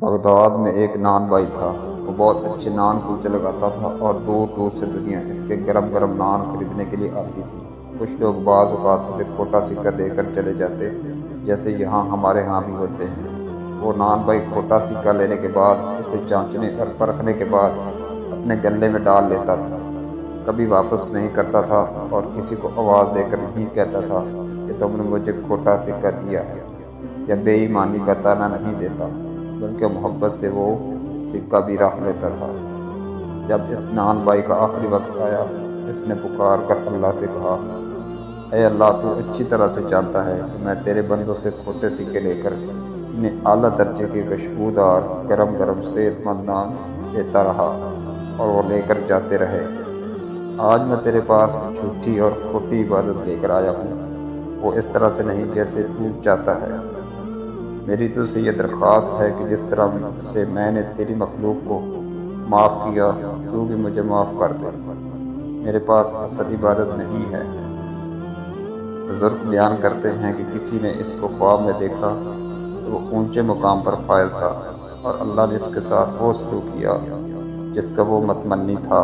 Baghdad میں ایک نان بھائی تھا۔ وہ بہت اچھے نان کلچے لگاتا تھا اور دور دور سے دنیا اس کے گرم گرم نان خریدنے کے لیے آتی تھی۔ کچھ لوگ بعض اوقات اسے کھوٹا سکہ دے کر چلے جاتے، جیسے یہاں ہمارے ہاں بھی ہوتے ہیں۔ وہ نان بھائی کھوٹا سکہ لینے کے بعد، اسے جانچنے اور پرکھنے کے بعد اپنے گلے میں ڈال لیتا تھا۔ کبھی واپس نہیں کرتا تھا اور کسی کو آواز دے کر نہیں کہتا تھا کہ تم نے مجھے کھوٹا سکہ دیا ہے، یا بے ایمانی کا طعنہ نہیں دیتا، بلکہ محبت سے وہ سکہ بھی رکھ لیتا تھا۔ جب اس نان بھائی کا آخری وقت آیا، اس نے پکار کر اللہ سے کہا، اے اللہ، تو اچھی طرح سے جانتا ہے کہ میں تیرے بندوں سے کھوٹے سکے لے کر انہیں اعلیٰ درجے کے خوشبودار گرم گرم صحت مند نان دیتا رہا اور وہ لے کر جاتے رہے۔ آج میں تیرے پاس جھوٹی اور کھوٹی عبادت لے کر آیا ہوں، وہ اس طرح سے نہیں جیسے تو چاہتا ہے۔ میری تجھ سے یہ درخواست ہے کہ جس طرح سے میں نے تیری مخلوق کو معاف کیا، تو بھی مجھے معاف کر دے۔ میرے پاس اصل عبادت نہیں ہے۔ بزرگ بیان کرتے ہیں کہ کسی نے اس کو خواب میں دیکھا تو وہ اونچے مقام پر فائز تھا، اور اللہ نے اس کے ساتھ وہ سلوک کیا جس کا وہ متمنی تھا۔